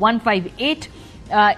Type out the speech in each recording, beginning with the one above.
158,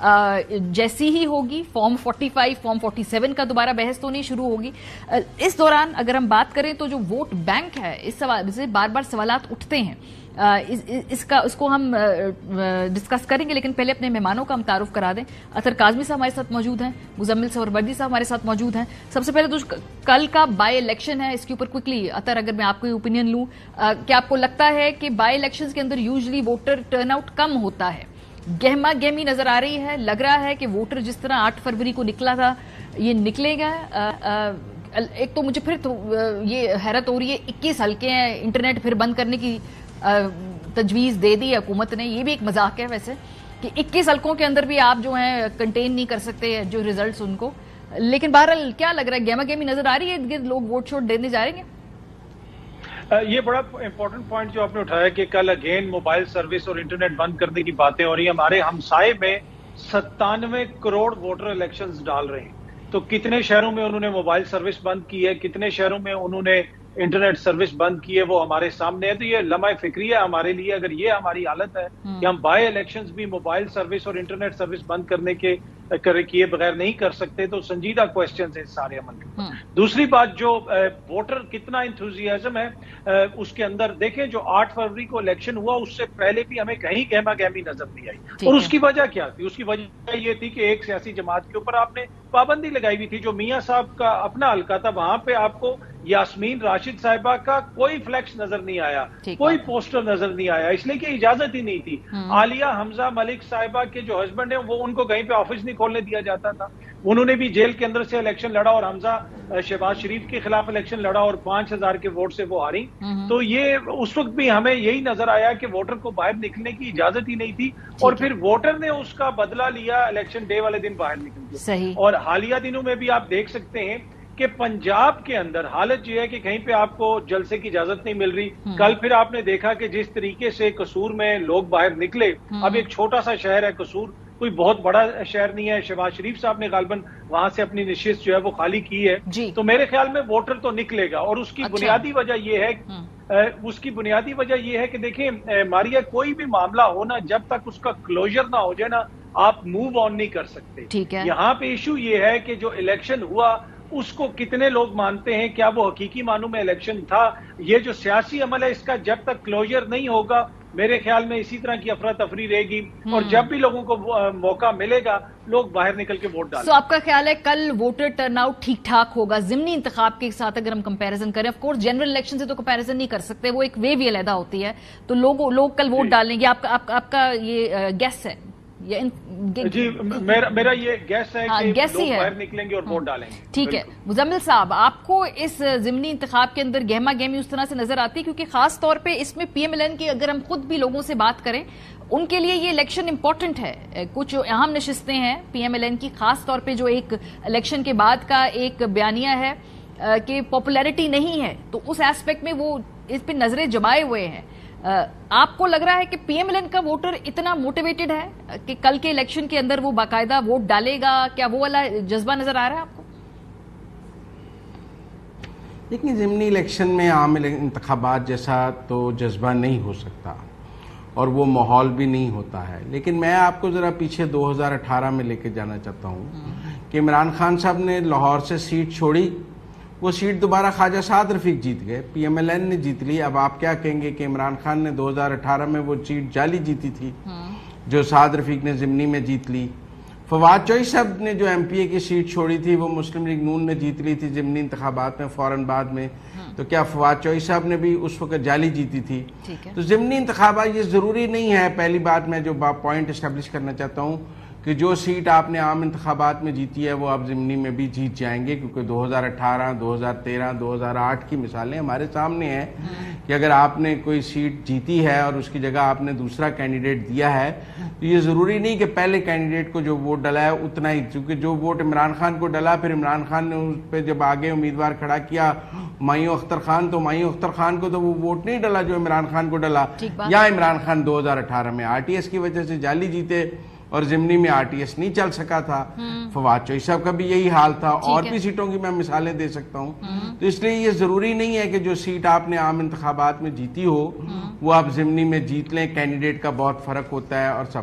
جیسی ہی ہوگی. Form 45 form 47 کا دوبارہ بحث تو نہیں شروع ہوگی. اس دوران اگر ہم بات کریں تو جو ووٹ بینک ہے اس سوال سے بار بار سوالات اٹھتے ہیں, اس کو ہم ڈسکس کریں گے, لیکن پہلے اپنے مہمانوں کا ہم تعارف کرا دیں. اطہر کاظمی صاحب ہمارے ساتھ موجود ہیں, مزمل سہروردی صاحب ہمارے ساتھ موجود ہیں. سب سے پہلے تو کل کا بائی الیکشن ہے, اس کے اوپر کوئکلی اطہر اگر میں آپ کو اوپینین لوں, کیا آپ کو لگتا ہے کہ بائی الیکشن کے اندر یوزلی ووٹر ٹرن آؤٹ کم ہوتا ہے, گہما گہمی نظر آ رہی ہے, لگ رہا ہے کہ ووٹر جس طرح 8 فروری کو نکلا تھا یہ نکلے گا؟ ایک تو مجھے پھر تو یہ حیرت ہو رہی ہے 21 حلقے ہیں, انٹرنیٹ پھر بند کرنے کی تجویز دے دی حکومت نے, یہ بھی ایک مذاق ہے ویسے کہ 21 حلقوں کے اندر بھی آپ جو ہیں کنٹین نہیں کر سکتے جو ریزلٹس ان کو. لیکن بہرحال کیا لگ رہا ہے, گہما گہمی نظر آ رہی ہے, لوگ ووٹ شوٹ دینے جا رہے ہیں؟ یہ بڑا امپورٹنٹ پوائنٹ جو آپ نے اٹھایا کہ کل اگین موبائل سروس اور انٹرنیٹ بند کرنے کی باتیں ہو رہی ہیں. ہمارے ہمسائے میں 97 کروڑ ووٹر الیکشنز ڈال رہے ہیں, تو کتنے شہروں میں انہوں نے موبائل سروس بند کی ہے, کتنے شہروں میں انہوں نے انٹرنیٹ سروس بند کی ہے, وہ ہمارے سامنے ہے. تو یہ لمحہ فکری ہے ہمارے لیے. اگر یہ ہماری حالت ہے کہ ہم بائی الیکشنز بھی موبائل سروس اور انٹرنیٹ سروس بند کرنے کیے بغیر نہیں کر سکتے, تو سنجیدہ کوشچنز ہیں سارے عمل کے. دوسری بات, جو ووٹر کتنا انتھوزیازم ہے اس کے اندر, دیکھیں جو 8 فروری کو الیکشن ہوا اس سے پہلے بھی ہمیں کہیں گہما گہمی نظر نہیں آئی, اور اس کی وجہ کیا تھی؟ اس کی وجہ یہ تھی کہ ایک سیاسی جماعت کے اوپر آپ نے پابندی لگائی ہوئی تھی. جو میاں صاحب کا اپنا حلقہ تھا وہاں پہ آپ کو یاسمین راشد صاحبہ کا کوئی فلیکس نظر نہیں آیا, کوئی پوسٹر نظر نہیں آیا, اس لیے کہ اجازت ہی نہیں تھی. عالیہ حمزہ ملک صاحبہ کے جو ہسبینڈ ہیں وہ ان کو کہیں پہ آفس نہیں کھولنے دیا جاتا تھا, انہوں نے بھی جیل کے اندر سے الیکشن لڑا, اور حمزہ شہباز شریف کے خلاف الیکشن لڑا اور 5000 کے ووٹ سے وہ ہاری. تو یہ اس وقت بھی ہمیں یہی نظر آیا کہ ووٹر کو باہر نکلنے کی اجازت ہی نہیں تھی, اور پھر ووٹر نے اس کا بدلہ لیا الیکشن ڈے والے دن باہر نکل کے. اور حالیہ دنوں میں بھی آپ دیکھ سکتے ہیں کہ پنجاب کے اندر حالت یہ ہے کہ کہیں پہ آپ کو جلسے کی اجازت نہیں مل رہی. کل پھر آپ نے دیکھا کہ جس طریقے سے قصور میں لوگ باہر نکلے, اب ایک چھوٹا سا شہر ہے قصور, کوئی بہت بڑا شہر نہیں ہے. شہباز شریف صاحب نے غالباً وہاں سے اپنی نشست جو ہے وہ خالی کی ہے, تو میرے خیال میں ووٹر تو نکلے گا. اور اس کی بنیادی وجہ یہ ہے کہ دیکھیں ماریا, کوئی بھی معاملہ ہونا جب تک اس کا کلوجر نہ ہو جائے نا, آپ موو آن نہیں کر سکتے. یہاں پہ ایشو یہ ہے کہ جو الیکشن ہوا اس کو کتنے لوگ مانتے ہیں, کیا وہ حقیقی معنوں میں الیکشن تھا؟ یہ جو سیاسی عمل ہے اس کا جب تک کلوجر نہیں ہوگا میرے خیال میں اسی طرح کی افراتفری رہے گی, اور جب بھی لوگوں کو موقع ملے گا لوگ باہر نکل کے ووٹ ڈالیں. تو آپ کا خیال ہے کل ووٹر ٹرن آؤٹ ٹھیک ٹھاک ہوگا ضمنی انتخاب کے ساتھ اگر ہم کمپیریزن کریں؟ آف کورس جنرل الیکشن سے تو کمپیریزن نہیں کر سکتے, وہ ایک وے بھی علیحدہ ہوتی ہے, تو لوگ کل ووٹ ڈالیں گے. آپ کا یہ گیس ہے؟ جی میرا یہ گیس ہے کہ لوگ باہر نکلیں گے اور ووٹ ڈالیں گے. ٹھیک ہے مزمل صاحب, آپ کو اس ضمنی انتخاب کے اندر گہما گہمی اس طرح سے نظر آتی ہے؟ کیونکہ خاص طور پہ اس میں پی ایم ایل این کی اگر ہم خود بھی لوگوں سے بات کریں ان کے لیے یہ الیکشن امپورٹنٹ ہے, کچھ اہم نشستیں ہیں پی ایم ایل این کی, خاص طور پہ جو ایک الیکشن کے بعد کا ایک بیانیہ ہے کہ پاپولیرٹی نہیں ہے, تو اس ایسپیکٹ میں وہ اس پہ نظریں جمائے ہوئے ہیں. آپ کو لگ رہا ہے کہ پی ایم ایل این کا ووٹر اتنا موٹیویٹڈ ہے کہ کل کے الیکشن کے اندر وہ باقاعدہ ووٹ ڈالے گا؟ کیا وہ والا جذبہ نظر آ رہا ہے آپ کو؟ لیکن ضمنی الیکشن میں عام انتخابات جیسا تو جذبہ نہیں ہو سکتا, اور وہ ماحول بھی نہیں ہوتا ہے. لیکن میں آپ کو ذرا پیچھے 2018 میں لے کے جانا چاہتا ہوں کہ عمران خان صاحب نے لاہور سے سیٹ چھوڑی, وہ سیٹ دوبارہ خواجہ سعد رفیق جیت گئے, پی ایم ایل این نے جیت لی. اب آپ کیا کہیں گے کہ عمران خان نے 2018 میں وہ سیٹ جعلی جیتی تھی جو سعد رفیق نے ضمنی میں جیت لی. فواد چوہی صاحب نے جو ایم پی اے کی سیٹ چھوڑی تھی وہ مسلم لیگ نون نے جیت لی تھی ضمنی انتخابات میں فوراً بعد میں, تو کیا فواد چوہی صاحب نے بھی اس وقت جعلی جیتی تھی؟ تو ضمنی انتخابات یہ ضروری نہیں ہے. پہلی بات میں جو پوائنٹ اسٹیبلش کرنا چاہتا ہوں کہ جو سیٹ آپ نے عام انتخابات میں جیتی ہے وہ آپ ضمنی میں بھی جیت جائیں گے, کیونکہ 2018 2013 2008 کی مثالیں ہمارے سامنے ہیں کہ اگر آپ نے کوئی سیٹ جیتی ہے اور اس کی جگہ آپ نے دوسرا کینڈیڈیٹ دیا ہے تو یہ ضروری نہیں کہ پہلے کینڈیڈیٹ کو جو ووٹ ڈلا ہے اتنا ہی, کیونکہ جو ووٹ عمران خان کو ڈلا پھر عمران خان نے اس پہ جب آگے امیدوار کھڑا کیا ہمایوں اختر خان, تو ہمایوں اختر خان کو تو وہ ووٹ نہیں ڈلا جو عمران خان کو ڈلا. یا عمران خان 2018 میں آر ٹی ایس کی وجہ سے جعلی جیتے اور ضمنی میں آر ٹی ایس نہیں چل سکا تھا. فواد چوہی صاحب کا بھی یہی حال تھا, اور بھی سیٹوں کی میں مثالیں دے سکتا ہوں. تو اس لیے یہ ضروری نہیں ہے کہ جو سیٹ آپ نے عام انتخابات میں جیتی ہو وہ آپ ضمنی میں جیت لیں, کینڈیڈیٹ کا بہت فرق ہوتا ہے اور سب.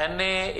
NA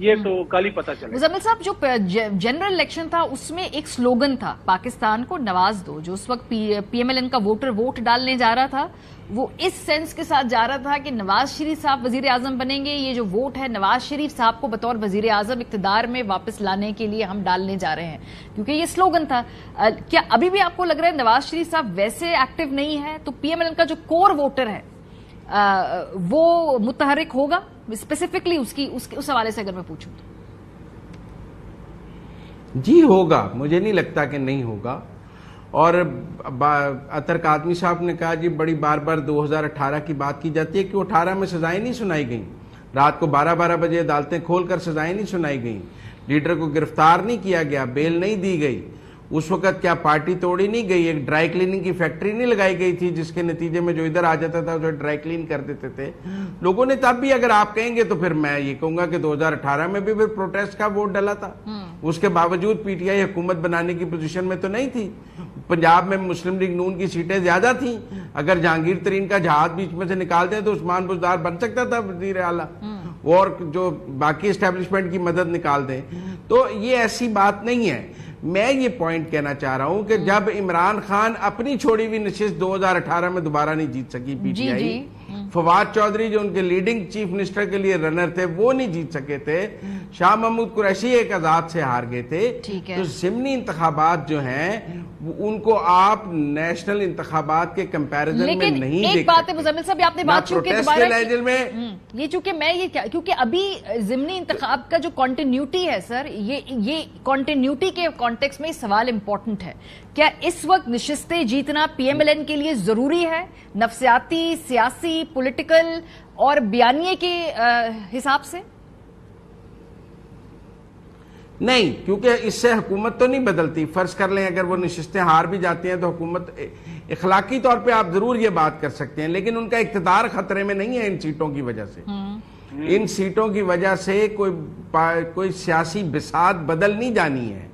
یہ تو کل ہی پتہ چلے. مزمل صاحب جو جنرل الیکشن تھا اس میں ایک سلوگن تھا پاکستان کو نواز دو، جو اس وقت پی ایم ایل این کا ووٹر ووٹ ڈالنے جا رہا تھا وہ اس سینس کے ساتھ جا رہا تھا کہ نواز شریف صاحب وزیر اعظم بنیں گے، یہ جو ووٹ ہے نواز شریف صاحب کو بطور وزیر اعظم اقتدار میں واپس لانے کے لیے ہم ڈالنے جا رہے ہیں، کیونکہ یہ سلوگن تھا. کیا ابھی بھی آپ کو لگ رہا ہے نواز شریف صاحب ویسے ایکٹیو نہیں ہے تو پی ایم ایل این کا جو کور ووٹر ہے وہ متحرک ہوگا اسپیسیفکلی اس حوالے سے اگر میں پوچھوں تو؟ جی ہوگا، مجھے نہیں لگتا کہ نہیں ہوگا. اور اطہر کاظمی صاحب نے کہا جی بڑی بار بار 2018 کی بات کی جاتی ہے کہ 18 میں سزائیں نہیں سنائی گئیں، رات کو 12 بجے عدالتیں کھول کر سزائیں نہیں سنائی گئیں، لیڈر کو گرفتار نہیں کیا گیا، بیل نہیں دی گئی. اس وقت کیا پارٹی توڑی نہیں گئی، ایک ڈرائی کلیننگ کی فیکٹری نہیں لگائی گئی تھی جس کے نتیجے میں جو ادھر آ جاتا تھا اسے ڈرائی کلین کر دیتے تھے لوگوں نے. تب بھی اگر آپ کہیں گے تو پھر میں یہ کہوں گا کہ 2018 میں بھی پھر پروٹیسٹ کا ووٹ ڈالا تھا. اس کے باوجود پی ٹی آئی حکومت بنانے کی پوزیشن میں تو نہیں تھی. پنجاب میں مسلم لیگ نون کی سیٹیں زیادہ تھیں، اگر جہانگیر ترین کا جہاز بیچ میں سے نکال دیں تو عثمان بزدار بن سکتا تھا وزیر اعلیٰ، اور جو باقی اسٹیبلشمنٹ کی مدد نکال دیں. تو یہ ایسی بات نہیں ہے. میں یہ پوائنٹ کہنا چاہ رہا ہوں کہ جب عمران خان اپنی چھوڑی ہوئی نشست 2018 میں دوبارہ نہیں جیت سکی P T I, Fawad Chaudhry جو ان کے لیڈنگ چیف منسٹر کے لیے رنر تھے وہ نہیں جیت سکے تھے، شاہ محمود قریشی ایک آزاد سے ہار گئے تھے. تو ضمنی انتخابات جو ہیں ان کو آپ نیشنل انتخابات کے کمپیریزن میں نہیں دیکھ سکتے. ایک بات ہے مزمل صاحب، آپ نے بات چونکہ میں یہ کیونکہ ابھی ضمنی انتخاب کا جو کنٹینیوٹی ہے سر، یہ کنٹینیوٹی کے کانٹیکس میں سوال امپورٹنٹ ہے. کیا اس وقت نشستیں جیتنا پی ایم ایل این کے لیے ضروری ہے نفسیاتی، سیاسی، پولیٹیکل اور بیانیے کے حساب سے؟ نہیں، کیونکہ اس سے حکومت تو نہیں بدلتی. فرض کر لیں اگر وہ نشستیں ہار بھی جاتی ہیں تو حکومت اخلاقی طور پہ آپ ضرور یہ بات کر سکتے ہیں، لیکن ان کا اقتدار خطرے میں نہیں ہے ان سیٹوں کی وجہ سے. ان سیٹوں کی وجہ سے کوئی سیاسی بساط بدل نہیں جانی ہے،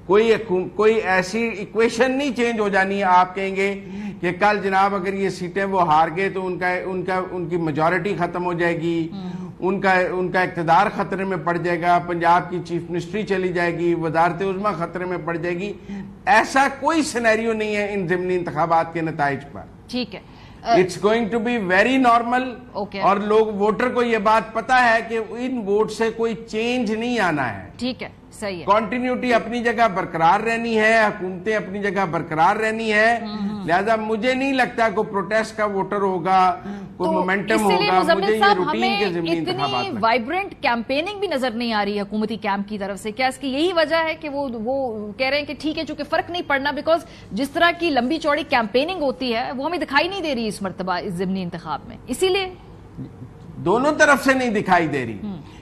کوئی ایسی ایکویشن نہیں چینج ہو جانی ہے. آپ کہیں گے کہ کل جناب اگر یہ سیٹیں وہ ہار گئے تو ان کی میجورٹی ختم ہو جائے گی، ان کا اقتدار خطرے میں پڑ جائے گا، پنجاب کی چیف منسٹری چلی جائے گی، وزارت عظمیٰ خطرے میں پڑ جائے گی. ایسا کوئی سینیریو نہیں ہے ان ضمنی انتخابات کے نتائج پر. ٹھیک ہے، it's going to be very normal. اور لوگ ووٹر کو یہ بات پتا ہے کہ ان ووٹ سے کوئی چینج نہیں آنا ہے. ٹھیک ہے، صحیح ہے. کنٹینیوٹی اپنی جگہ برقرار رہنی ہے، حکومتیں اپنی جگہ برقرار رہنی ہے. لہذا مجھے نہیں لگتا کوئی پروٹیسٹ کا ووٹر ہوگا، کوئی مومنٹم ہوگا. مجھے یہ روٹین کے ضمنی انتخابات اتنی وائبرنٹ کیمپیننگ بھی نظر نہیں آ رہی ہے حکومتی کیمپ کی طرف سے. کیا اس کی یہی وجہ ہے کہ وہ کہہ رہے ہیں کہ ٹھیک ہے چونکہ فرق نہیں پڑنا، بیکاز جس طرح کی لمبی چوڑی کیمپیننگ ہوتی ہے وہ ہمیں دکھائی نہیں دے رہی اس مرتبہ اس ضمنی انتخاب میں، اسی لیے دونوں طرف سے نہیں دکھائی دے رہی.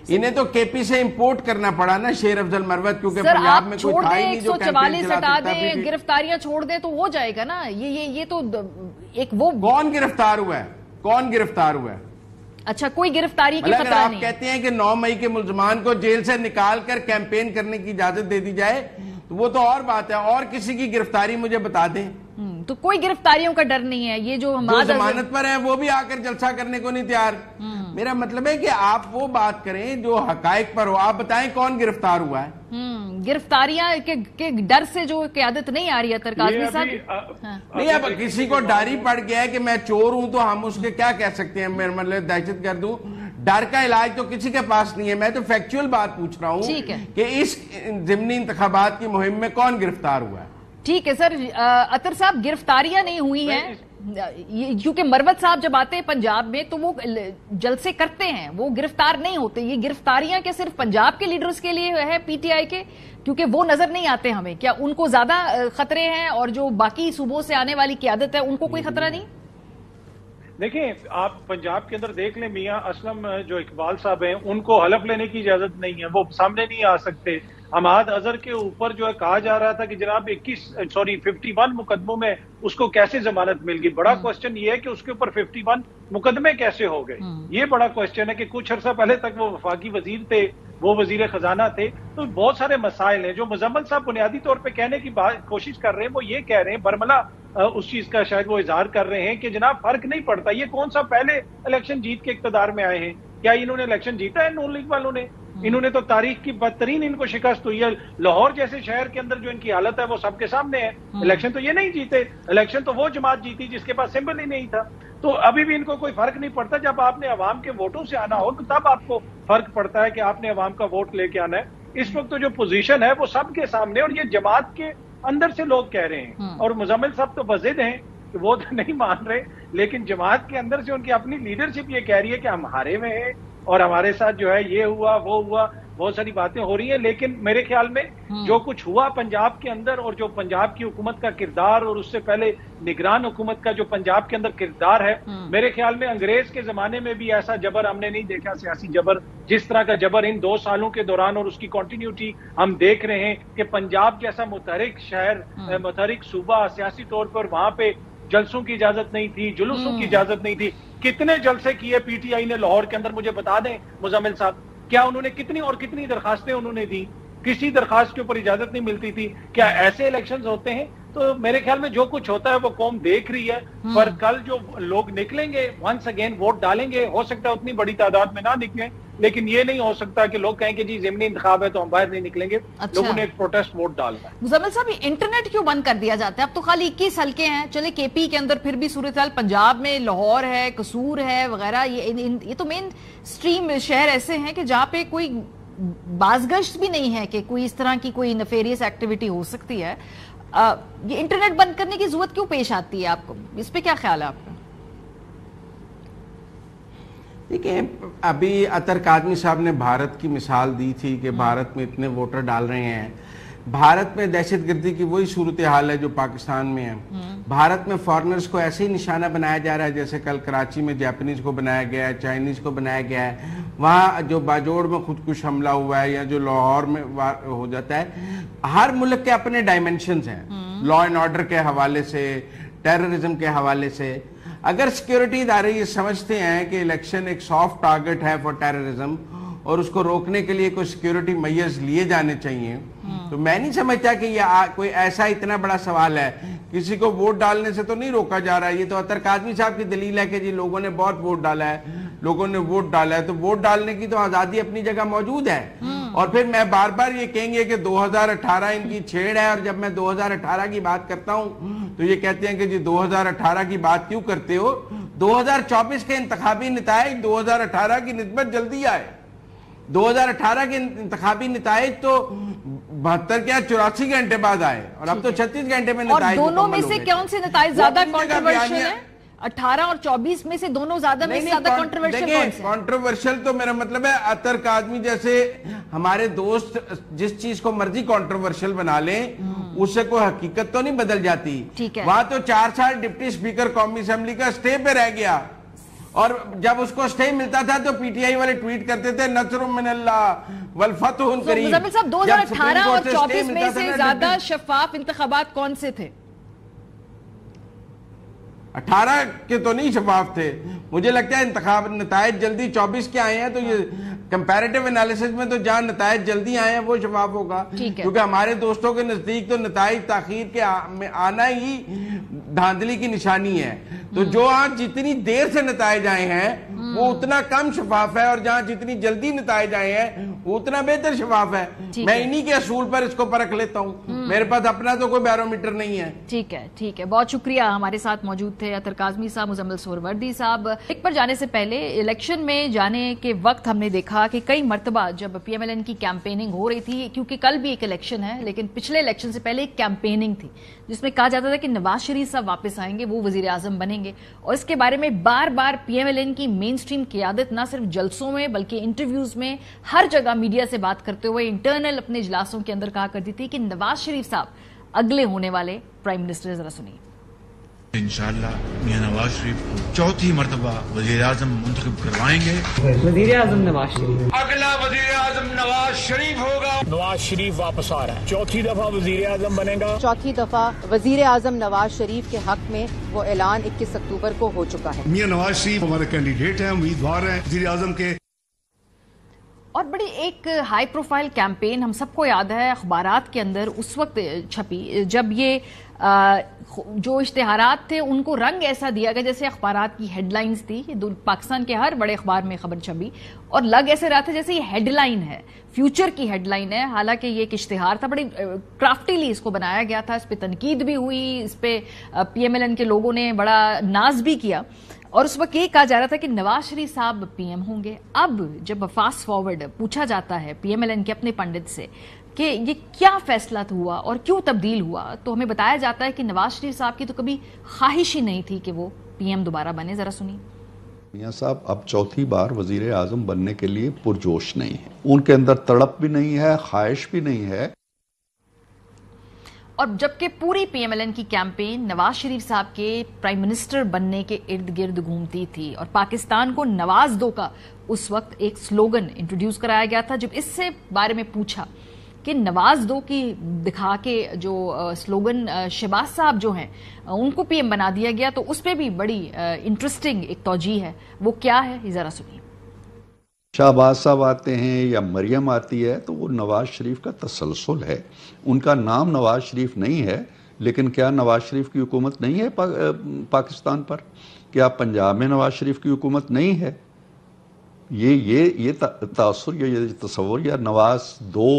انہیں تو کے پی سے امپورٹ کرنا پڑا نا شیر افضل مروت، کیونکہ پنجاب میں کوئی تھا ہی نہیں جو کیمپین چلا ہٹا دیں، گرفتاریاں چھوڑ دیں تو ہو جائے گا نا. یہ تو ایک وہ کون گرفتار ہوا ہے؟ کون گرفتار ہوا ہے؟ اچھا، کوئی گرفتاری کی خطرہ نہیں. آپ کہتے ہیں کہ 9 مئی کے ملزمان کو جیل سے نکال کر کیمپین کرنے کی اجازت دے دی جائے تو وہ تو اور بات ہے. اور کسی کی گرفتاری مجھے بتا دیں. تو کوئی گرفتاریوں کا ڈر نہیں ہے. یہ جو ضمانت پر ہیں وہ بھی آ کر جلسہ کرنے کو نہیں تیار. میرا مطلب ہے کہ آپ وہ بات کریں جو حقائق پر ہو. آپ بتائیں کون گرفتار ہوا ہے؟ گرفتاریاں کے ڈر سے جو قیادت نہیں آ رہی ہے اطہر کاظمی صاحب. نہیں، اب کسی کو ڈر ہی پڑ گیا ہے کہ میں چور ہوں تو ہم اس کے کیا کہہ سکتے ہیں؟ میرا مطلب دہشت گرد ہوں. ڈر کا علاج تو کسی کے پاس نہیں ہے. میں تو فیکچوئل بات پوچھ رہا ہوں کہ اس ضمنی انتخابات کی مہم میں کون گرفتار ہوا ہے. ٹھیک ہے سر. اطہر صاحب، گرفتاریاں نہیں ہوئی ہیں کیونکہ مروت صاحب جب آتے ہیں پنجاب میں تو وہ جلسے کرتے ہیں، وہ گرفتار نہیں ہوتے. یہ گرفتاریاں کیا صرف پنجاب کے لیڈرز کے لیے ہے پی ٹی آئی کے؟ کیونکہ وہ نظر نہیں آتے ہمیں. کیا ان کو زیادہ خطرے ہیں اور جو باقی صوبوں سے آنے والی قیادت ہے ان کو کوئی خطرہ نہیں؟ دیکھیں، آپ پنجاب کے اندر دیکھ لیں، میاں اسلم جو اقبال صاحب ہیں ان کو حلف لینے کی اجازت نہیں ہے، وہ سامنے نہیں آ سکتے. حماد اظہر کے اوپر جو ہے کہا جا رہا تھا کہ جناب 51 مقدموں میں اس کو کیسے ضمانت مل گئی. بڑا کوسچن یہ ہے کہ اس کے اوپر 51 مقدمے کیسے ہو گئے. یہ بڑا کوسچن ہے کہ کچھ عرصہ پہلے تک وہ وفاقی وزیر تھے، وہ وزیر خزانہ تھے. تو بہت سارے مسائل ہیں جو مزمل صاحب بنیادی طور پہ کہنے کی کوشش کر رہے ہیں. وہ یہ کہہ رہے ہیں، برملا اس چیز کا شاید وہ اظہار کر رہے ہیں کہ جناب فرق نہیں پڑتا. یہ کون سا پہلے الیکشن جیت کے اقتدار میں آئے ہیں؟ کیا انہوں نے الیکشن جیتا ہے نون لیگ والوں نے؟ انہوں نے تو تاریخ کی بدترین ان کو شکست ہوئی ہے. لاہور جیسے شہر کے اندر جو ان کی حالت ہے وہ سب کے سامنے ہے. الیکشن تو یہ نہیں جیتے, الیکشن تو وہ جماعت جیتی جس کے پاس سمبل ہی نہیں تھا. تو ابھی بھی ان کو کوئی فرق نہیں پڑتا. جب آپ نے عوام کے ووٹوں سے آنا ہو تو تب آپ کو فرق پڑتا ہے کہ آپ نے عوام کا ووٹ لے کے آنا ہے. اس وقت تو جو پوزیشن ہے وہ سب کے سامنے, اور یہ جماعت کے اندر سے لوگ کہہ رہے ہیں, اور مزمل صاحب تو بضد ہیں کہ وہ تو نہیں مان رہے, لیکن جماعت کے اندر سے ان کی اپنی لیڈرشپ یہ کہہ رہی ہے کہ ہم ہارے ہوئے ہیں اور ہمارے ساتھ جو ہے یہ ہوا وہ ہوا, بہت ساری باتیں ہو رہی ہیں. لیکن میرے خیال میں جو کچھ ہوا پنجاب کے اندر, اور جو پنجاب کی حکومت کا کردار, اور اس سے پہلے نگران حکومت کا جو پنجاب کے اندر کردار ہے, میرے خیال میں انگریز کے زمانے میں بھی ایسا جبر ہم نے نہیں دیکھا, سیاسی جبر جس طرح کا جبر ان 2 سالوں کے دوران, اور اس کی کنٹینیوٹی ہم دیکھ رہے ہیں کہ پنجاب جیسا متحرک شہر, متحرک صوبہ سیاسی طور پر, وہاں پہ جلسوں کی اجازت نہیں تھی, جلوسوں کی اجازت نہیں تھی. کتنے جلسے کیے پی ٹی آئی نے لاہور کے اندر, مجھے بتا دیں مزمل صاحب, کیا انہوں نے کتنی درخواستیں انہوں نے دی؟ کسی درخواست کے اوپر اجازت نہیں ملتی تھی. کیا ایسے الیکشنز ہوتے ہیں؟ تو میرے خیال میں جو کچھ ہوتا ہے وہ قوم دیکھ رہی ہے, پر کل جو لوگ نکلیں گے ونس اگین ووٹ ڈالیں گے, ہو سکتا ہے اتنی بڑی تعداد میں نہ نکلیں, لیکن یہ نہیں ہو سکتا کہ لوگ کہیں کہ جی ضمنی انتخاب ہے تو ہم باہر نہیں نکلیں گے. لوگوں نے ایک پروٹیسٹ ووٹ ڈالنا ہے. مزمل صاحب, انٹرنیٹ کیوں بند کر دیا جاتا ہے؟ اب تو خالی 21 حلقے ہیں, چلے کے پی کے اندر پھر بھی صورتحال, پنجاب میں لاہور ہے, قصور ہے وغیرہ, یہ تو مین سٹریم شہر ایسے ہیں کہ جہاں پہ کوئی بازگشت بھی نہیں ہے کہ کوئی اس طرح کی کوئی نفیریس ایکٹیویٹی ہو سکتی ہے. یہ انٹرنیٹ بند کرنے کی ضرورت کیوں پیش آتی ہے آپ کو؟ اس پہ کیا خیال ہے آپ کا؟ دیکھیں, ابھی عطر کاظمی صاحب نے بھارت کی مثال دی تھی کہ بھارت میں اتنے ووٹر ڈال رہے ہیں. بھارت میں دہشت گردی کی وہی صورتحال ہے جو پاکستان میں ہے. بھارت میں فارنرز کو ایسے ہی نشانہ بنایا جا رہا ہے جیسے کل کراچی میں جاپنیز کو بنایا گیا ہے, چائنیز کو بنایا گیا ہے. وہاں جو باجوڑ میں خودکش حملہ ہوا ہے, یا جو لاہور میں ہو جاتا ہے, ہر ملک کے اپنے ڈائمنشنز ہیں, لا اینڈ آرڈر کے حوالے سے, ٹیررزم کے حوالے سے. اگر سیکیورٹی ادارے یہ سمجھتے ہیں کہ الیکشن ایک سافٹ ٹارگٹ ہے فار ٹیررزم, اور اس کو روکنے کے لیے کوئی سیکیورٹی میئرز لیے جانے چاہیے, تو میں نہیں سمجھتا کہ یہ کوئی ایسا اتنا بڑا سوال ہے. کسی کو ووٹ ڈالنے سے تو نہیں روکا جا رہا. یہ تو عطر کاظمی صاحب کی دلیل ہے کہ جی لوگوں نے بہت ووٹ ڈالا ہے, لوگوں نے ووٹ ڈالا ہے, تو ووٹ ڈالنے کی تو آزادی اپنی جگہ موجود ہے. اور پھر میں بار بار یہ کہیں گے کہ 2018 ان کی چھیڑ ہے, اور جب میں 2018 کی بات کرتا ہوں تو یہ کہتے ہیں کہ جی 2018 کی بات کیوں کرتے ہو؟ 2024 کے انتخابی نتائج 2018 کی نسبت جلدی آئے. 2018 کے انتخابی نتائج تو 72 کیا 84 گھنٹے بعد آئے, اور اب تو 36 گھنٹے میں نتائج. اور دونوں میں سے کون سے نتائج زیادہ کنٹروورشل ہیں؟ 18 اور 24 میں سے دونوں زیادہ میں زیادہ کنٹروورشل کون سے؟ کنٹروورشل تو میرا مطلب ہے عطر کاظمی جیسے ہمارے دوست جس چیز کو مرضی کنٹروورشل بنا لیں, اس سے کوئی حقیقت تو نہیں بدل جاتی. وہاں تو 4 سال ڈپٹی اسپیکر قومی اسمبلی کا اسٹے پہ رہ گیا, اور جب اس کو اسٹے ملتا تھا تو پی ٹی آئی والے ٹویٹ کرتے تھے نصر من اللہ والفتح قریب. مزمل صاحب 2018 اور 24 میں سے زیادہ شفاف انتخابات کون سے تھے؟ 18 کے تو نہیں شفاف تھے. مجھے لگتا ہے انتخاب نتائج جلدی 24 کے آئے ہیں, تو یہ کمپیریٹیو انالیسس میں تو جہاں نتائج جلدی آئے ہیں وہ شفاف ہوگا, کیونکہ ہمارے دوستوں کے نزدیک تو نتائج تاخیر کے آنا ہی دھاندلی کی نشانی ہے. تو جو آج جتنی دیر سے نتائج آئے ہیں وہ اتنا کم شفاف ہے, اور جہاں جتنی جلدی نتائج آئے ہیں وہ اتنا بہتر شفاف ہے. میں انہی کے اصول پر اس کو پرکھ لیتا ہوں, میرے پاس اپنا تو کوئی بیرومیٹر نہیں ہے. ٹھیک ہے, ٹھیک ہے, بہت شکریہ. ہمارے ساتھ موجود تھے عطر کاظمی صاحب, مزمل سہروردی صاحب. ایک پر جانے سے پہلے الیکشن میں جانے کے وقت ہم نے دیکھا کہ کئی مرتبہ جب پی ایم ایل این کی کیمپیننگ ہو رہی تھی, کیونکہ کل بھی ایک الیکشن ہے لیکن پچھلے الیکشن سے پہلے ایک کیمپیننگ تھی جس میں کہا جاتا تھا کہ نواز شریف صاحب واپس آئیں گے, وہ وزیر اعظم بنیں گے, اور اس کے بارے میں بار بار پی ایم ایل این کی مین سٹریم قیادت نہ صرف جلسوں میں بلکہ انٹرویوز میں ہر جگہ میڈیا سے بات کرتے ہوئے انٹرنل اپنے اجلاسوں کے اندر کہا کرتی تھی کہ نواز شریف صاحب اگلے ہونے والے پرائم منسٹر. ذرا سنیے. انشاءاللہ میاں نواز شریف کو چوتھی مرتبہ وزیر اعظم منتخب کروائیں گے. وزیر اعظم نواز شریف, اگلا وزیر اعظم نواز شریف ہوگا. نواز شریف واپس آ رہا ہے, چوتھی دفعہ وزیر اعظم بنے گا. چوتھی دفعہ وزیر اعظم نواز شریف کے حق میں وہ اعلان 21 اکتوبر کو ہو چکا ہے. میاں نواز شریف ہمارے کینڈیڈیٹ ہیں, امیدوار ہیں وزیر اعظم کے. اور بڑی ایک ہائی پروفائل کیمپین ہم سب کو یاد ہے اخبارات کے اندر اس وقت چھپی جب یہ جو اشتہارات تھے ان کو رنگ ایسا دیا گیا جیسے اخبارات کی ہیڈ لائنز تھی. پاکستان کے ہر بڑے اخبار میں خبر چھپی اور لگ ایسے رہا تھا جیسے یہ ہیڈ لائن ہے, فیوچر کی ہیڈ لائن ہے. حالانکہ یہ ایک اشتہار تھا, بڑی کرافٹیلی اس کو بنایا گیا تھا. اس پہ تنقید بھی ہوئی, اس پہ پی ایم ایل این کے لوگوں نے بڑا ناز بھی کیا اور اس وقت یہ کہا جا رہا تھا کہ نواز شریف صاحب پی ایم ہوں گے. اب جب فاسٹ فارورڈ پوچھا جاتا ہے پی ایم ایل این کے اپنے پنڈت سے کہ یہ کیا فیصلہ ہوا اور کیوں تبدیل ہوا, تو ہمیں بتایا جاتا ہے کہ نواز شریف صاحب کی تو کبھی خواہش ہی نہیں تھی کہ وہ پی ایم دوبارہ بنے. ذرا سنیے. میاں صاحب اب چوتھی بار وزیر اعظم بننے کے لیے پرجوش نہیں ہے, ان کے اندر تڑپ بھی نہیں ہے, خواہش بھی نہیں ہے. اور جبکہ پوری پی ایم ایل این کی کیمپین نواز شریف صاحب کے پرائم منسٹر بننے کے ارد گرد گھومتی تھی اور پاکستان کو نواز دو کا اس وقت ایک سلوگن انٹروڈیوس کرایا گیا تھا. جب اس سے بارے میں پوچھا کہ نواز دو کی دکھا کے جو سلوگن شہباز صاحب جو ہیں ان کو پی ایم بنا دیا گیا, تو اس پہ بھی بڑی انٹرسٹنگ ایک توجہ ہے. وہ کیا ہے یہ ذرا سنیے. شہباز صاحب آتے ہیں یا مریم آتی ہے تو وہ نواز شریف کا تسلسل ہے. ان کا نام نواز شریف نہیں ہے, لیکن کیا نواز شریف کی حکومت نہیں ہے پاکستان پر؟ کیا پنجاب میں نواز شریف کی حکومت نہیں ہے؟ یہ تاثر یا یہ تصور یا نواز دو,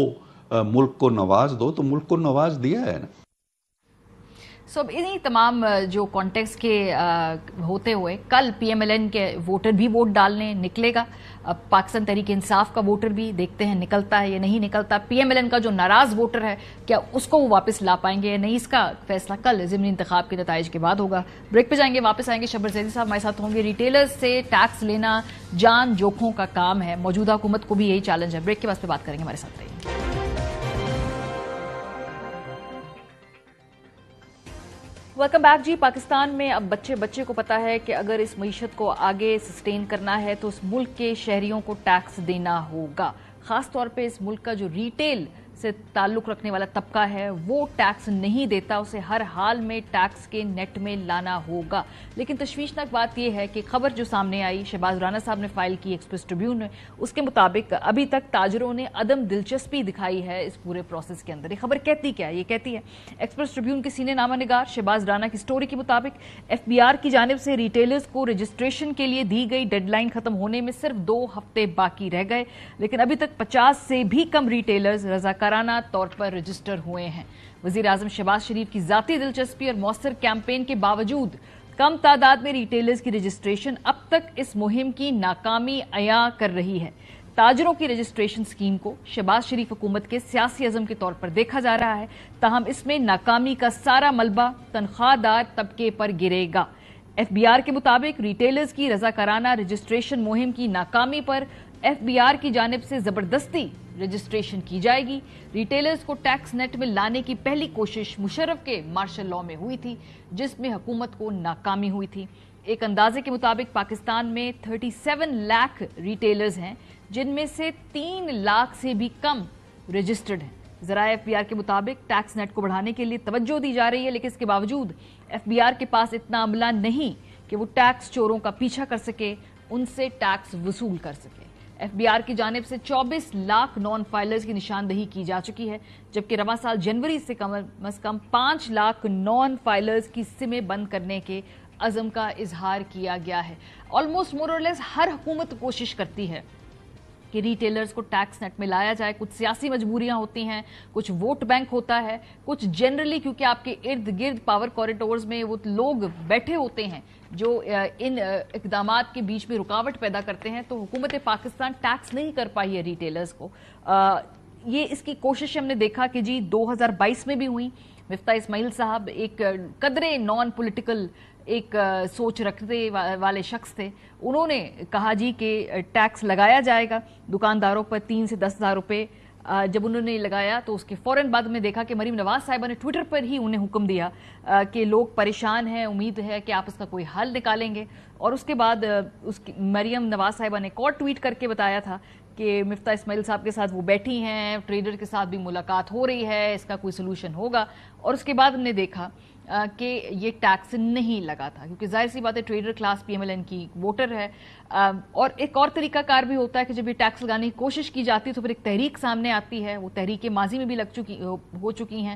ملک کو نواز دو, تو ملک کو نواز دیا ہے نا. اب انہی تمام جو کانٹیکس کے ہوتے ہوئے کل پی ایم ایل این کے ووٹر بھی ووٹ ڈالنے نکلے گا. پاکستان تحریک انصاف کا ووٹر بھی دیکھتے ہیں نکلتا ہے یا نہیں نکلتا. پی ایم ایل این کا جو ناراض ووٹر ہے کیا اس کو وہ واپس لا پائیں گے یا نہیں, اس کا فیصلہ کل ضمنی انتخاب کے نتائج کے بعد ہوگا. بریک پہ جائیں گے, واپس آئیں گے. شبر زیدی صاحب ہمارے ساتھ ہوں گے. ریٹیلرز سے ٹیکس لینا جان جوکھوں کا کام ہے, موجودہ حکومت کو بھی یہی چیلنج ہے. بریک کے بعد پہ بات کریں گے, ہمارے ساتھ رہیے. ویلکم بیک جی. پاکستان میں اب بچے کو پتا ہے کہ اگر اس معیشت کو آگے سسٹین کرنا ہے تو اس ملک کے شہریوں کو ٹیکس دینا ہوگا. خاص طور پہ اس ملک کا جو ریٹیل سے تعلق رکھنے والا طبقہ ہے وہ ٹیکس نہیں دیتا, اسے ہر حال میں ٹیکس کے نیٹ میں لانا ہوگا. لیکن تشویشناک بات یہ ہے کہ خبر جو سامنے آئی شہباز رانا صاحب نے فائل کی ایکسپریس ٹریبیون میں, اس کے مطابق ابھی تک تاجروں نے عدم دلچسپی دکھائی ہے اس پورے پروسیس کے اندر. یہ خبر کہتی کیا ہے؟ یہ کہتی ہے ایکسپریس ٹریبیون کے سینئر نامہ نگار شہباز رانا کی سٹوری کے مطابق ایف بی آر کی جانب سے ریٹیلرز کو رجسٹریشن کے لیے دی گئی ڈیڈ لائن ختم ہونے میں صرف 2 ہفتے باقی رہ گئے, لیکن ابھی تک 50 سے بھی کم ریٹیلرز رضاکارانہ طور پر رجسٹر ہوئے ہیں. وزیر اعظم شہباز شریف کی ذاتی دلچسپی اور مؤثر کیمپین کے باوجود کم تعداد میں ریٹیلرز کی رجسٹریشن اب تک اس مہم کی ناکامی عیاں کر رہی ہے. تاجروں کی رجسٹریشن سکیم کو شہباز شریف حکومت کے سیاسی عزم کے طور پر دیکھا جا رہا ہے, تاہم اس میں ناکامی کا سارا ملبہ تنخواہ دار طبقے پر گرے گا. ایف بی آر کے مطابق ریٹیلرز کی رضاکارانہ رجسٹریشن مہم کی ناکامی پر ایف بی آر کی جانب سے زبردستی رجسٹریشن کی جائے گی. ریٹیلرز کو ٹیکس نیٹ میں لانے کی پہلی کوشش مشرف کے مارشل لاء میں ہوئی تھی, جس میں حکومت کو ناکامی ہوئی تھی. ایک اندازے کے مطابق پاکستان میں 37 لاکھ ریٹیلرز ہیں, جن میں سے 3 لاکھ سے بھی کم رجسٹرڈ ہیں. ذرائع ایف بی آر کے مطابق ٹیکس نیٹ کو بڑھانے کے لیے توجہ دی جا رہی ہے, لیکن اس کے باوجود ایف بی آر کے پاس اتنا عملہ نہیں کہ وہ ٹیکس چوروں کا پیچھا کر سکے, ان سے ٹیکس وصول کر سکے. ایف بی آر کی جانب سے 24 لاکھ نان فائلرز کی نشاندہی کی جا چکی ہے, جبکہ رواں سال جنوری سے کم از کم 5 لاکھ نان فائلرز کی سمیں بند کرنے کے عزم کا اظہار کیا گیا ہے. آلموسٹ مور اور لیس ہر حکومت کوشش کرتی ہے کہ ریٹیلرز کو ٹیکس نیٹ میں لایا جائے. کچھ سیاسی مجبوریاں ہوتی ہیں, کچھ ووٹ بینک ہوتا ہے, کچھ جنرلی کیونکہ آپ کے ارد گرد پاور کوریڈورز میں وہ لوگ بیٹھے ہوتے ہیں جو ان اقدامات کے بیچ میں رکاوٹ پیدا کرتے ہیں, تو حکومت پاکستان ٹیکس نہیں کر پائی ہے ریٹیلرز کو. یہ اس کی کوشش ہم نے دیکھا کہ جی 2022 میں بھی ہوئی. مفتاح اسماعیل صاحب ایک قدرے نان پولیٹیکل ایک سوچ رکھنے والے شخص تھے, انہوں نے کہا جی کہ ٹیکس لگایا جائے گا دکانداروں پر 3 سے 10,000 روپے. جب انہوں نے لگایا تو اس کے فوراً بعد میں دیکھا کہ مریم نواز صاحبہ نے ٹویٹر پر ہی انہیں حکم دیا کہ لوگ پریشان ہیں, امید ہے کہ آپ اس کا کوئی حل نکالیں گے. اور اس کے بعد مریم نواز صاحبہ نے ایک اور ٹویٹ کر کے بتایا تھا کہ مفتاح اسماعیل صاحب کے ساتھ وہ بیٹھی ہیں, ٹریڈر کے ساتھ بھی ملاقات ہو رہی ہے, اس کا کوئی سلوشن ہوگا. اور اس کے بعد ہم نے دیکھا کہ یہ ٹیکس نہیں لگا تھا, کیونکہ ظاہر سی بات ہے trader class P M L N کی ووٹر ہے. اور ایک اور طریقہ کار بھی ہوتا ہے کہ جب یہ ٹیکس لگانے کی کوشش کی جاتی ہے تو پھر ایک تحریک سامنے آتی ہے, وہ تحریکیں ماضی میں بھی ہو چکی ہیں.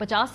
50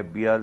FBR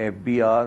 FBR,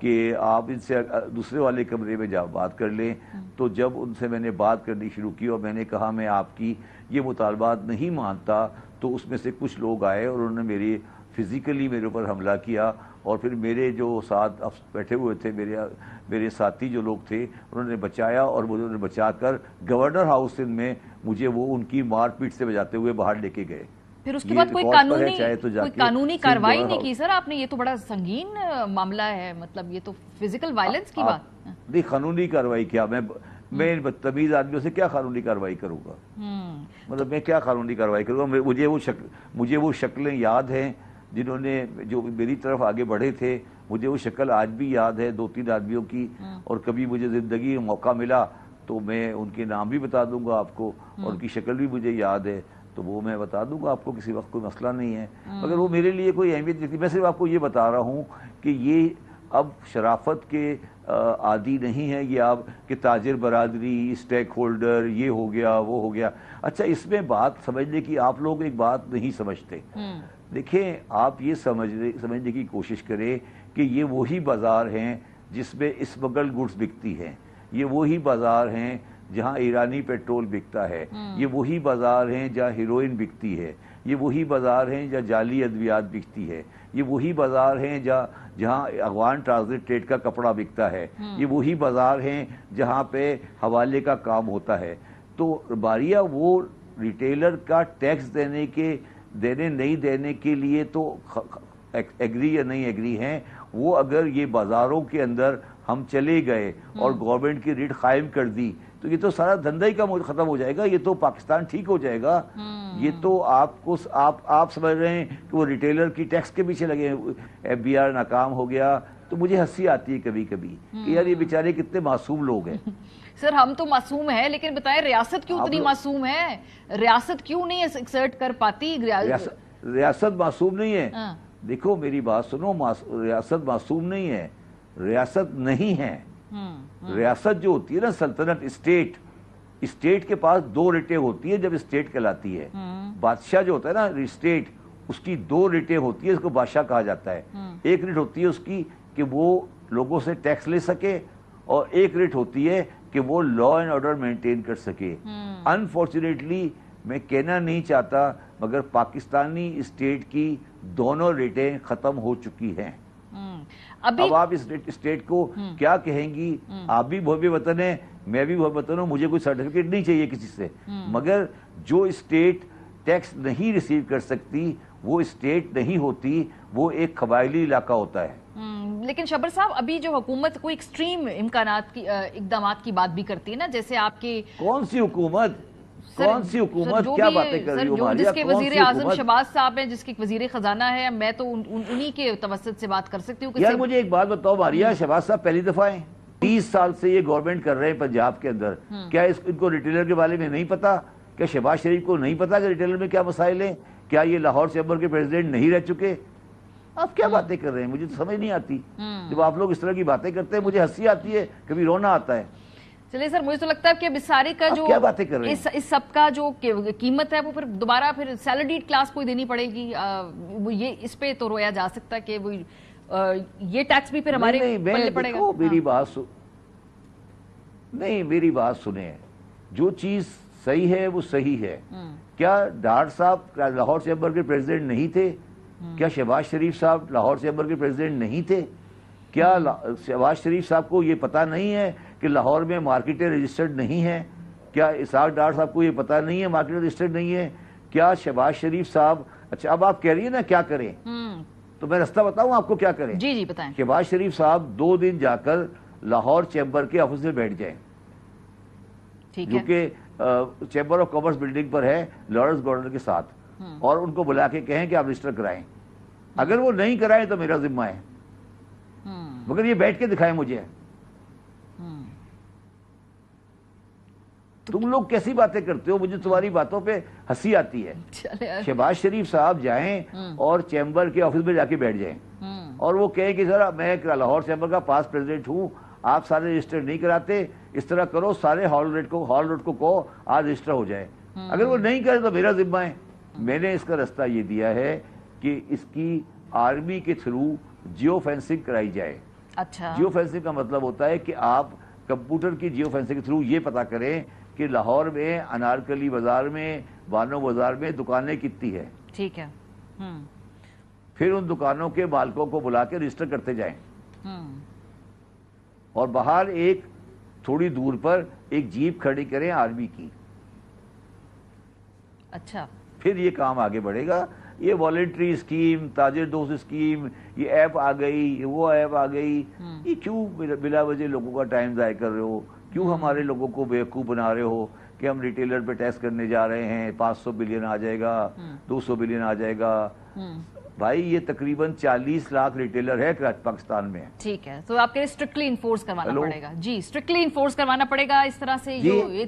کہ آپ ان سے دوسرے والے کمرے میں جا بات کر لیں. تو جب ان سے میں نے بات کرنی شروع کی اور میں نے کہا میں آپ کی یہ مطالبات نہیں مانتا, تو اس میں سے کچھ لوگ آئے اور انہوں نے فزیکلی میرے اوپر حملہ کیا, اور پھر میرے جو ساتھ بیٹھے ہوئے تھے میرے ساتھی جو لوگ تھے انہوں نے بچایا, اور انہوں نے بچا کر گورنر ہاؤس سندھ میں مجھے وہ ان کی مار پیٹ سے بجاتے ہوئے باہر لے کے گئے. پھر اس کے بعد کوئی قانونی کارروائی نہیں کی سر آپ نے؟ یہ تو بڑا سنگین معاملہ ہے, مطلب یہ تو فزیکل وائلنس کی بات. نہیں, قانونی کارروائی کیا, میں ان بدتمیز آدمیوں سے کیا قانونی کارروائی کروں گا؟ مطلب میں کیا قانونی کارروائی کروں گا؟ مجھے وہ شکلیں یاد ہیں جنہوں نے جو میری طرف آگے بڑھے تھے, مجھے وہ شکل آج بھی یاد ہے 2-3 آدمیوں کی, اور کبھی مجھے زندگی میں موقع ملا تو میں ان کے نام بھی بتا دوں گا آپ کو, اور ان کی شکل بھی مجھے یاد ہے تو وہ میں بتا دوں گا آپ کو, کسی وقت کوئی مسئلہ نہیں ہے. مگر وہ میرے لیے کوئی اہمیت نہیں تھی. میں صرف آپ کو یہ بتا رہا ہوں کہ یہ اب شرافت کے عادی نہیں ہے یہ آپ کہ تاجر برادری, اسٹیک ہولڈر, یہ ہو گیا وہ ہو گیا. اچھا, اس میں بات سمجھنے کی آپ لوگ ایک بات نہیں سمجھتے. دیکھیں, آپ یہ سمجھنے کی کوشش کریں کہ یہ وہی بازار ہیں جس میں اسمگل گڈز بکتی ہیں, یہ وہی بازار ہیں جہاں ایرانی پیٹرول بکتا ہے, یہ وہی بازار ہیں جہاں ہیروئن بکتی ہے, یہ وہی بازار ہیں جہاں جعلی ادویات بکتی ہے, یہ وہی بازار ہیں جہاں افغان ٹرانزٹ ٹریڈ کا کپڑا بکتا ہے, یہ وہی بازار ہیں جہاں پہ حوالے کا کام ہوتا ہے. تو باریہ وہ ریٹیلر کا ٹیکس دینے نہیں دینے کے لیے تو ایگری یا نہیں ایگری ہیں. وہ اگر یہ بازاروں کے اندر ہم چلے گئے اور گورنمنٹ کی ریٹ قائم کر دی تو یہ تو سارا دھندا ہی کا ختم ہو جائے گا, یہ تو پاکستان ٹھیک ہو جائے گا. یہ تو آپ سمجھ رہے ہیں کہ وہ ریٹیلر کی ٹیکس کے پیچھے لگے, FBR ناکام ہو گیا. تو مجھے ہنسی آتی ہے کبھی کبھی کہ یار یہ بیچارے کتنے معصوم لوگ ہیں. سر ہم تو معصوم ہیں, لیکن بتائیں ریاست کیوں اتنی معصوم ہے؟ ریاست کیوں نہیں ایکسرٹ کر پاتی؟ ریاست معصوم نہیں ہے. دیکھو میری بات سنو, ریاست معصوم نہیں ہے, ریاست نہیں ہے. ریاست جو ہوتی ہے نا سلطنت, اسٹیٹ کے پاس 2 ریٹیں ہوتی ہیں جب اسٹیٹ کہلاتی ہے. بادشاہ جو ہوتا ہے نا اسٹیٹ, اس کی 2 ریٹیں ہوتی ہیں, اس کو بادشاہ کہا جاتا ہے. ایک ریٹ ہوتی ہے اس کی کہ وہ لوگوں سے ٹیکس لے سکے, اور ایک ریٹ ہوتی ہے کہ وہ لا اینڈ آرڈر مینٹین کر سکے. انفارچونیٹلی میں کہنا نہیں چاہتا مگر پاکستانی اسٹیٹ کی دونوں ریٹیں ختم ہو چکی ہیں. اب آپ اس اسٹیٹ کو کیا کہیں گی؟ آپ بھی محب وطن ہیں, میں بھی محب وطن ہوں, مجھے کوئی سرٹیفکیٹ نہیں چاہیے کسی سے, مگر جو اسٹیٹ ٹیکس نہیں ریسیو کر سکتی وہ اسٹیٹ نہیں ہوتی, وہ ایک قبائلی علاقہ ہوتا ہے. لیکن شبر صاحب ابھی جو حکومت کوئی ایکسٹریم امکانات کی اقدامات کی بات بھی کرتی ہے نا, جیسے آپ کی کون سی حکومت کیا باتیں کر رہی ہو؟ جس کے وزیر اعظم شہباز صاحب ہیں, جس کے وزیر خزانہ ہے, میں تو انہی کے توسط سے بات کر سکتی ہوں. یار مجھے ایک بات بتاؤ باریہ, شہباز صاحب پہلی دفعہ ہیں, 30 سال سے یہ گورنمنٹ کر رہے ہیں پنجاب کے اندر. کیا ان کو ریٹیلر کے بارے میں نہیں پتا؟ کیا شہباز شریف کو نہیں پتا کہ ریٹیلر میں کیا مسائل ہیں؟ کیا یہ لاہور چیمبر کے پریزیڈنٹ نہیں رہ چکے؟ آپ کیا باتیں کر رہے ہیں؟ مجھے تو سمجھ نہیں آتی. جب آپ لوگ اس طرح کی باتیں کرتے ہیں مجھے ہنسی آتی ہے, کبھی رونا آتا ہے. چلے سر, مجھے تو لگتا ہے کہ اب سارے کا جو اس سب کا جو قیمت ہے وہ پھر دوبارہ پھر سیلریڈ کلاس کو دینی پڑے گی. یہ اس پہ تو رویا جا سکتا ہے کہ وہ یہ ٹیکس بھی پھر ہمارے پلے پڑے گا. میری بات سنیں, جو چیز صحیح ہے وہ صحیح ہے. کیا ڈاٹ صاحب لاہور چیمبر کے پریزیڈنٹ نہیں تھے؟ کیا شہباز شریف صاحب لاہور چیمبر کے پریزیڈنٹ نہیں تھے؟ کیا شہباز شریف صاحب کو یہ پتا نہیں ہے کہ لاہور میں مارکیٹیں رجسٹرڈ نہیں ہیں؟ کیا اسحاق ڈار صاحب کو یہ پتا نہیں ہے مارکیٹ رجسٹرڈ نہیں ہے؟ کیا شہباز شریف صاحب, اچھا اب آپ کہہ رہی ہیں نا کیا کریں, تو میں رستہ بتاؤں آپ کو کیا کریں. جی بتائیں. شہباز شریف صاحب 2 دن جا کر لاہور چیمبر کے آفس میں بیٹھ جائیں, جو کہ چیمبر آف کامرس بلڈنگ پر ہے لارنس گورنر کے ساتھ, اور ان کو بلا کے کہیں کہ آپ رجسٹر کرائیں. اگر وہ نہیں کرائیں تو میرا ذمہ ہے, مگر یہ بیٹھ کے دکھائیں مجھے. تم لوگ کیسی باتیں کرتے ہو؟ مجھے تمہاری باتوں پہ ہنسی آتی ہے. شہباز شریف صاحب جائیں اور چیمبر کے آفس میں جا کے بیٹھ جائیں, اور وہ کہیں کہ سر میں لاہور چیمبر کا پاس پریزیڈنٹ ہوں, آپ سارے رجسٹر نہیں کراتے, اس طرح کرو سارے ہال روڈ کو کہو آج رجسٹر ہو جائے. اگر وہ نہیں کرے تو میرا ذمہ ہے. میں نے اس کا رستہ یہ دیا ہے کہ اس کی آرمی کے تھرو جیو فینسنگ کرائی جائے. اچھا، جیو فینسنگ کا مطلب ہوتا ہے کہ آپ کمپیوٹر کی جیو فینسنگ کے تھرو یہ پتا کریں کہ لاہور میں انارکلی بازار میں بانو بازار میں دکانیں کتنی ہے. ٹھیک ہے. پھر ان دکانوں کے مالکوں کو بلا کے رجسٹر کرتے جائیں اور باہر ایک تھوڑی دور پر ایک جیپ کھڑی کریں آرمی کی. اچھا، پھر یہ کام آگے بڑھے گا. یہ والنٹری اسکیم، تاجر دوست اسکیم، یہ ایپ آ گئی، وہ ایپ آ گئی، یہ کیوں بلا وجہ لوگوں کا ٹائم ضائع کر رہے ہو؟ کیوں ہمارے لوگوں کو بیوقوف بنا رہے ہو کہ ہم ریٹیلر پہ ٹیکس کرنے جا رہے ہیں، 500 بلین آ جائے گا، 200 بلین آ جائے گا. بھائی یہ تقریباً 40 لاکھ ریٹیلر ہے پاکستان میں. ٹھیک ہے، تو آپ کے اسٹرکٹلی انفورس کروانا پڑے گا. جی، اسٹرکٹلی انفورس کروانا پڑے گا اس طرح سے.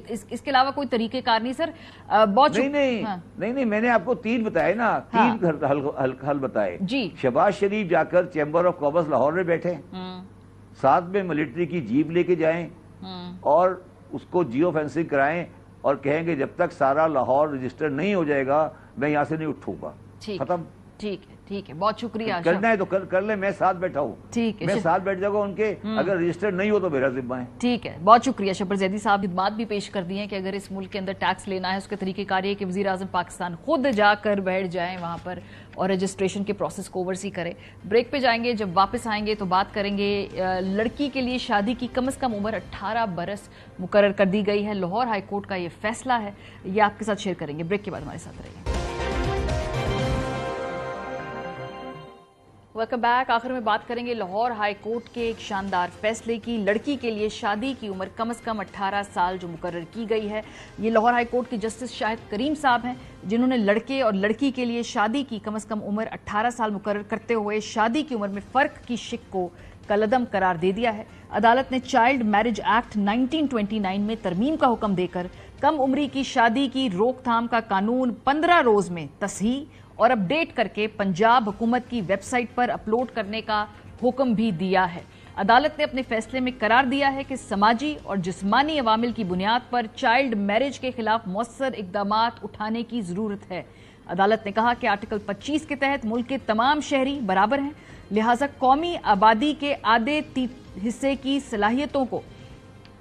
اس کے علاوہ کوئی طریقہ کار نہیں سر؟ بہت نہیں، میں نے آپ کو 3 بتائے نا، 3 حل بتائے. جی، شہباز شریف جا کر چیمبر آف کامرس لاہور میں بیٹھے، ساتھ میں ملٹری کی جیپ لے کے جائیں اور اس کو جیو فینسنگ کرائیں اور کہیں گے جب تک سارا لاہور رجسٹر نہیں ہو جائے گا میں یہاں سے نہیں اٹھوں گا. ختم. ٹھیک ہے، بہت شکریہ. کرنا ہے تو کر لیں، میں ساتھ بیٹھا ہوں. ٹھیک ہے، میں ساتھ بیٹھ جاؤں گا ان کے، اگر رجسٹر نہیں ہو تو میرا ذمہ ہے. ٹھیک ہے، بہت شکریہ. شبر زیدی صاحب خدمات بھی پیش کر دی ہیں کہ اگر اس ملک کے اندر ٹیکس لینا ہے اس کے طریقہ کار یہ کہ وزیر اعظم پاکستان خود جا کر بیٹھ جائیں وہاں پر اور رجسٹریشن کے پروسیس کو اوورسی کرے. بریک پہ جائیں گے، جب واپس آئیں گے تو بات کریں گے لڑکی کے لیے شادی کی کم از کم عمر 18 برس مقرر کر دی گئی ہے. لاہور ہائی کورٹ کا یہ فیصلہ ہے، یہ آپ کے ساتھ شیئر کریں گے. بریک کے بعد ہمارے ساتھ رہیں گے. Welcome back. آخر میں بات کریں گے لاہور ہائی کورٹ کے ایک شاندار فیصلے کی. لڑکی کے لیے شادی کی عمر کم از کم 18 سال جو مقرر کی گئی ہے. یہ لاہور ہائی کورٹ کے جسٹس شاہد کریم صاحب ہیں جنہوں نے لڑکے اور لڑکی کے لیے شادی کی کم از کم عمر 18 سال مقرر کرتے ہوئے شادی کی عمر میں فرق کی شک کو کالعدم قرار دے دیا ہے. عدالت نے چائلڈ میرج ایکٹ 1929 میں ترمیم کا حکم دے کر کم عمری کی شادی کی روک تھام کا قانون 15 روز میں تصحیح اور اپڈیٹ کر کے پنجاب حکومت کی ویب سائٹ پر اپلوڈ کرنے کا حکم بھی دیا ہے. عدالت نے اپنے فیصلے میں قرار دیا ہے کہ سماجی اور جسمانی عوامل کی بنیاد پر چائلڈ میرج کے خلاف مؤثر اقدامات اٹھانے کی ضرورت ہے. عدالت نے کہا کہ آرٹیکل 25 کے تحت ملک کے تمام شہری برابر ہیں، لہٰذا قومی آبادی کے آدھے حصے کی صلاحیتوں کو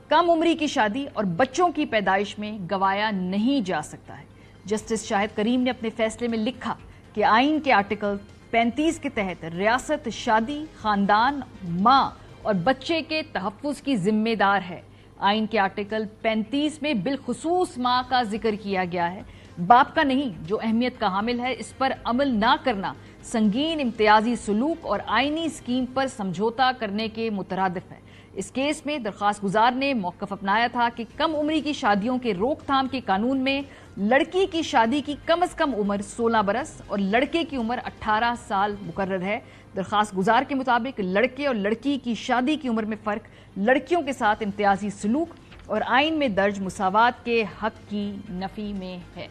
کم عمری کی شادی اور بچوں کی پیدائش میں گوایا نہیں جا سکتا ہے. جسٹس شاہد کریم نے اپنے فیصلے میں لکھا کہ آئین کے آرٹیکل 35 کے تحت ریاست شادی، خاندان، ماں اور بچے کے تحفظ کی ذمہ دار ہے. آئین کے آرٹیکل 35 میں بالخصوص ماں کا ذکر کیا گیا ہے، باپ کا نہیں، جو اہمیت کا حامل ہے. اس پر عمل نہ کرنا سنگین امتیازی سلوک اور آئینی اسکیم پر سمجھوتا کرنے کے مترادف ہے. اس کیس میں درخواست گزار نے موقف اپنایا تھا کہ کم عمری کی شادیوں کے روک تھام کے قانون میں لڑکی کی شادی کی کم از کم عمر 16 برس اور لڑکے کی عمر 18 سال مقرر ہے. درخواست گزار کے مطابق لڑکے اور لڑکی کی شادی کی عمر میں فرق لڑکیوں کے ساتھ امتیازی سلوک اور آئین میں درج مساوات کے حق کی نفی میں ہے.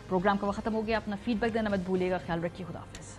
پروگرام کا وقت ختم ہو گیا. اپنا فیڈ بیک دینا مت بھولیے گا. خیال رکھیے. خدا حافظ.